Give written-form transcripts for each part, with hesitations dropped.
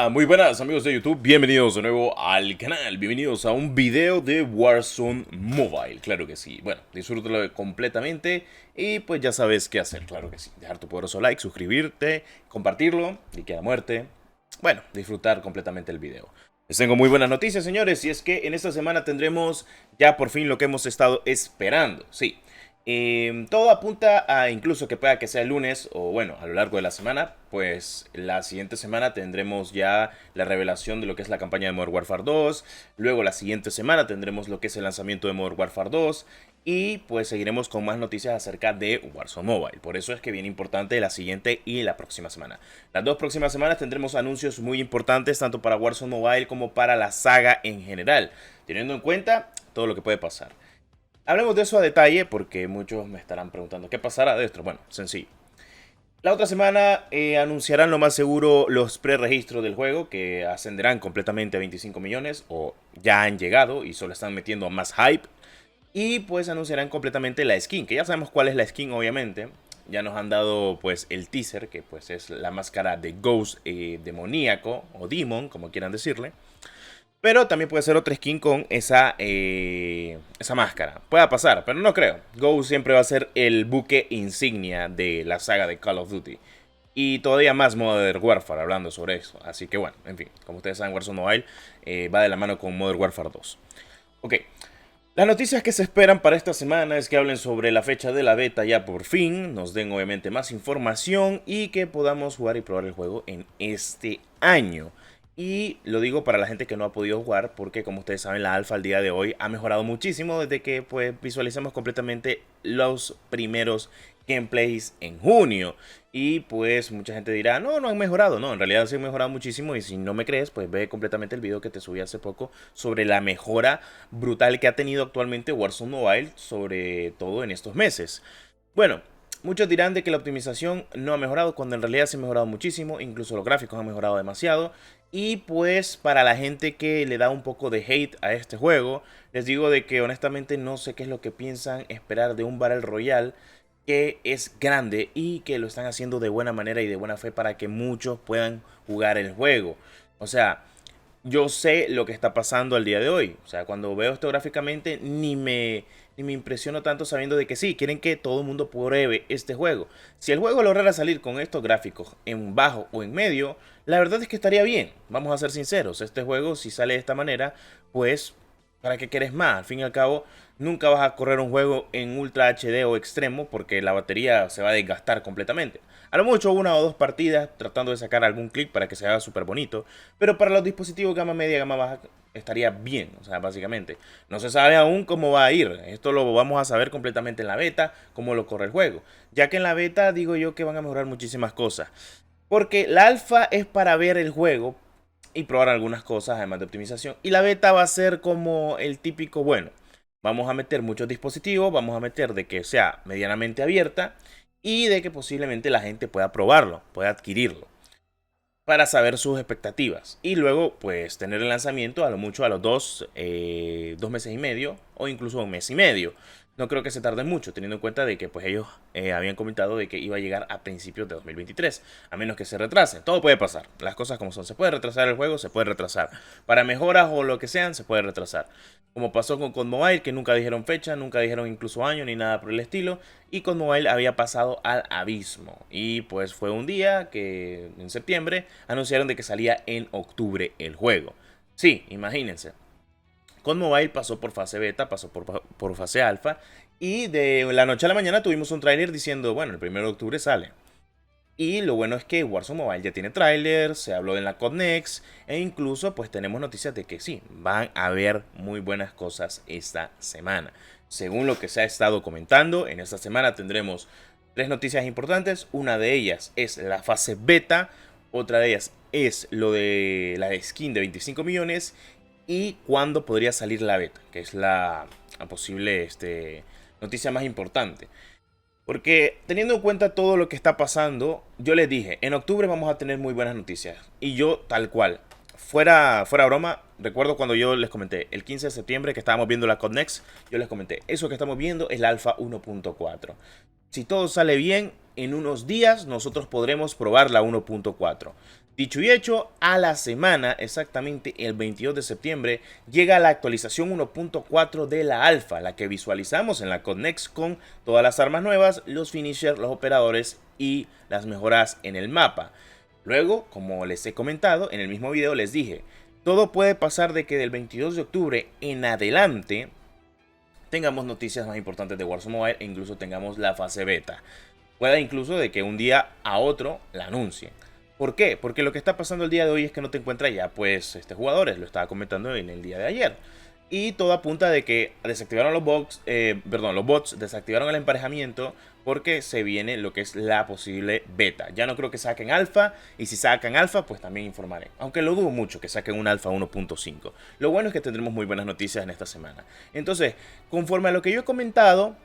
Hola, muy buenas amigos de YouTube, bienvenidos de nuevo al canal, bienvenidos a un video de Warzone Mobile, claro que sí. Bueno, disfrútalo completamente y pues ya sabes qué hacer, claro que sí. Dejar tu poderoso like, suscribirte, compartirlo y que a la muerte, bueno, disfrutar completamente el video. Les tengo muy buenas noticias, señores, y es que en esta semana tendremos ya por fin lo que hemos estado esperando, sí. Todo apunta a incluso que pueda que sea el lunes o bueno, a lo largo de la semana, pues la siguiente semana tendremos ya la revelación de lo que es la campaña de Modern Warfare 2, luego la siguiente semana tendremos lo que es el lanzamiento de Modern Warfare 2 y pues seguiremos con más noticias acerca de Warzone Mobile. Por eso es que viene importante la siguiente y la próxima semana. Las dos próximas semanas tendremos anuncios muy importantes tanto para Warzone Mobile como para la saga en general, teniendo en cuenta todo lo que puede pasar. Hablemos de eso a detalle porque muchos me estarán preguntando ¿qué pasará de esto? Bueno, sencillo. La otra semana anunciarán lo más seguro los preregistros del juego que ascenderán completamente a 25 millones o ya han llegado y solo están metiendo más hype. Y pues anunciarán completamente la skin, que ya sabemos cuál es la skin obviamente. Ya nos han dado pues el teaser que pues es la máscara de Ghost demoníaco o Demon como quieran decirle. Pero también puede ser otra skin con esa máscara. Puede pasar, pero no creo. Ghost siempre va a ser el buque insignia de la saga de Call of Duty. Y todavía más Modern Warfare hablando sobre eso. Así que bueno, en fin, como ustedes saben, Warzone Mobile va de la mano con Modern Warfare 2. Ok, las noticias que se esperan para esta semana es que hablen sobre la fecha de la beta ya por fin, nos den obviamente más información y que podamos jugar y probar el juego en este año. Y lo digo para la gente que no ha podido jugar porque como ustedes saben la alfa al día de hoy ha mejorado muchísimo desde que pues visualizamos completamente los primeros gameplays en junio. Y pues mucha gente dirá, no, no han mejorado. No, en realidad sí han mejorado muchísimo y si no me crees pues ve completamente el video que te subí hace poco sobre la mejora brutal que ha tenido actualmente Warzone Mobile, sobre todo en estos meses. Bueno, muchos dirán de que la optimización no ha mejorado cuando en realidad se ha mejorado muchísimo, incluso los gráficos han mejorado demasiado. Y pues para la gente que le da un poco de hate a este juego, les digo de que honestamente no sé qué es lo que piensan esperar de un Battle Royale que es grande y que lo están haciendo de buena manera y de buena fe para que muchos puedan jugar el juego. O sea, yo sé lo que está pasando al día de hoy. O sea, cuando veo esto gráficamente ni me impresiono tanto sabiendo de que sí, quieren que todo el mundo pruebe este juego. Si el juego lograra salir con estos gráficos en bajo o en medio, la verdad es que estaría bien. Vamos a ser sinceros, este juego si sale de esta manera, pues ¿para qué quieres más? Al fin y al cabo, nunca vas a correr un juego en Ultra HD o extremo porque la batería se va a desgastar completamente. A lo mucho una o dos partidas tratando de sacar algún clip para que se haga súper bonito. Pero para los dispositivos gama media, gama baja estaría bien. O sea, básicamente. No se sabe aún cómo va a ir. Esto lo vamos a saber completamente en la beta, cómo lo corre el juego. Ya que en la beta digo yo que van a mejorar muchísimas cosas. Porque la alfa es para ver el juego y probar algunas cosas además de optimización. Y la beta va a ser como el típico, bueno, vamos a meter muchos dispositivos, vamos a meter de que sea medianamente abierta y de que posiblemente la gente pueda probarlo, pueda adquirirlo para saber sus expectativas y luego pues tener el lanzamiento a lo mucho a los dos meses y medio o incluso un mes y medio. No creo que se tarde mucho teniendo en cuenta de que pues ellos habían comentado de que iba a llegar a principios de 2023, a menos que se retrase. Todo puede pasar, las cosas como son, se puede retrasar el juego, se puede retrasar para mejoras o lo que sean, se puede retrasar. Como pasó con COD Mobile, que nunca dijeron fecha, nunca dijeron incluso año ni nada por el estilo. Y COD Mobile había pasado al abismo. Y pues fue un día que en septiembre anunciaron de que salía en octubre el juego. Sí, imagínense. COD Mobile pasó por fase beta, pasó por fase alfa. Y de la noche a la mañana tuvimos un tráiler diciendo, bueno, el 1 de octubre sale. Y lo bueno es que Warzone Mobile ya tiene tráiler, se habló en la Codnex e incluso pues tenemos noticias de que sí, van a haber muy buenas cosas esta semana. Según lo que se ha estado comentando, en esta semana tendremos tres noticias importantes. Una de ellas es la fase beta, otra de ellas es lo de la skin de 25 millones y cuándo podría salir la beta, que es la posible noticia más importante. Porque teniendo en cuenta todo lo que está pasando, yo les dije, en octubre vamos a tener muy buenas noticias. Y yo tal cual, fuera broma, recuerdo cuando yo les comenté, el 15 de septiembre que estábamos viendo la Codnex, yo les comenté, eso que estamos viendo es la alfa 1.4. Si todo sale bien, en unos días nosotros podremos probar la 1.4. Dicho y hecho, a la semana, exactamente el 22 de septiembre, llega la actualización 1.4 de la alfa, la que visualizamos en la Codnex con todas las armas nuevas, los finishers, los operadores y las mejoras en el mapa. Luego, como les he comentado, en el mismo video les dije, todo puede pasar de que del 22 de octubre en adelante tengamos noticias más importantes de Warzone Mobile e incluso tengamos la fase beta. Puede incluso de que un día a otro la anuncien. ¿Por qué? Porque lo que está pasando el día de hoy es que no te encuentras ya pues jugadores, lo estaba comentando en el día de ayer. Y todo apunta de que desactivaron los bots, desactivaron el emparejamiento porque se viene lo que es la posible beta. Ya no creo que saquen alfa, y si sacan alfa pues también informaré. Aunque lo dudo mucho que saquen un alfa 1.5. Lo bueno es que tendremos muy buenas noticias en esta semana. Entonces, conforme a lo que yo he comentado,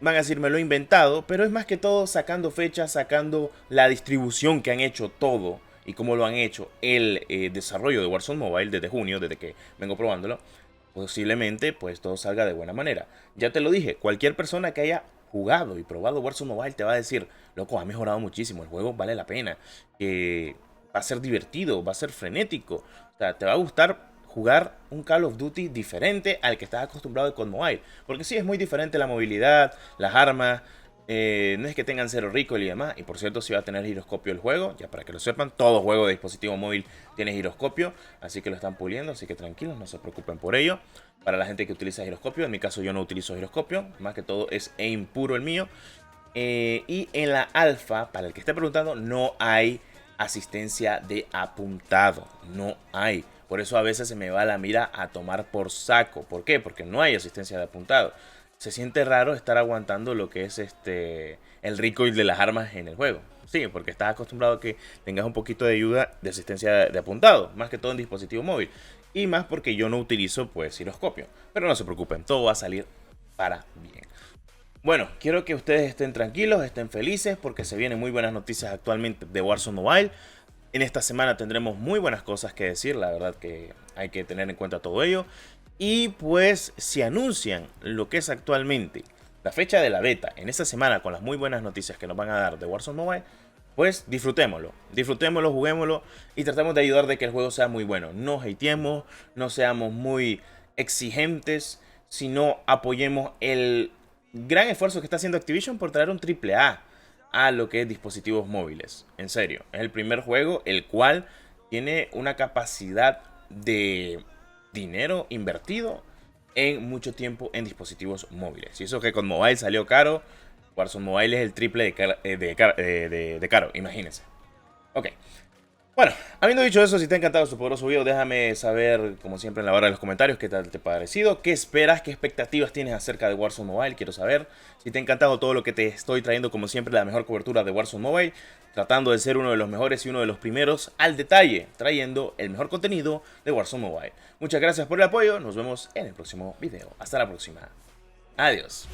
van a decir, me lo he inventado, pero es más que todo sacando fechas, sacando la distribución que han hecho todo y cómo lo han hecho el desarrollo de Warzone Mobile desde junio, desde que vengo probándolo. Posiblemente pues todo salga de buena manera. Ya te lo dije, cualquier persona que haya jugado y probado Warzone Mobile te va a decir, loco, ha mejorado muchísimo, el juego vale la pena, que va a ser divertido, va a ser frenético, o sea, te va a gustar jugar un Call of Duty diferente al que estás acostumbrado de COD Mobile. Porque sí, es muy diferente la movilidad, las armas, no es que tengan cero recoil y demás. Y por cierto, si va a tener giroscopio el juego, ya para que lo sepan, todo juego de dispositivo móvil tiene giroscopio, así que lo están puliendo, así que tranquilos, no se preocupen por ello. Para la gente que utiliza giroscopio, en mi caso yo no utilizo giroscopio, más que todo es aim puro el mío. Y en la alfa, para el que esté preguntando, no hay asistencia de apuntado, no hay. Por eso a veces se me va la mira a tomar por saco. ¿Por qué? Porque no hay asistencia de apuntado. Se siente raro estar aguantando lo que es el recoil de las armas en el juego. Sí, porque estás acostumbrado a que tengas un poquito de ayuda de asistencia de apuntado, más que todo en dispositivo móvil. Y más porque yo no utilizo pues giroscopio. Pero no se preocupen, todo va a salir para bien. Bueno, quiero que ustedes estén tranquilos, estén felices, porque se vienen muy buenas noticias actualmente de Warzone Mobile. En esta semana tendremos muy buenas cosas que decir, la verdad que hay que tener en cuenta todo ello. Y pues si anuncian lo que es actualmente la fecha de la beta en esta semana con las muy buenas noticias que nos van a dar de Warzone Mobile, pues disfrutémoslo, juguémoslo y tratemos de ayudar de que el juego sea muy bueno. No hateemos, no seamos muy exigentes, sino apoyemos el gran esfuerzo que está haciendo Activision por traer un AAA a lo que es dispositivos móviles. En serio, es el primer juego el cual tiene una capacidad de dinero invertido en mucho tiempo en dispositivos móviles. Y eso que con Mobile salió caro, Warzone Mobile es el triple de caro, imagínense. Ok. Bueno, habiendo dicho eso, si te ha encantado este poderoso video, déjame saber, como siempre, en la barra de los comentarios qué tal te ha parecido, qué esperas, qué expectativas tienes acerca de Warzone Mobile, quiero saber. Si te ha encantado todo lo que te estoy trayendo, como siempre, la mejor cobertura de Warzone Mobile, tratando de ser uno de los mejores y uno de los primeros al detalle, trayendo el mejor contenido de Warzone Mobile. Muchas gracias por el apoyo, nos vemos en el próximo video. Hasta la próxima. Adiós.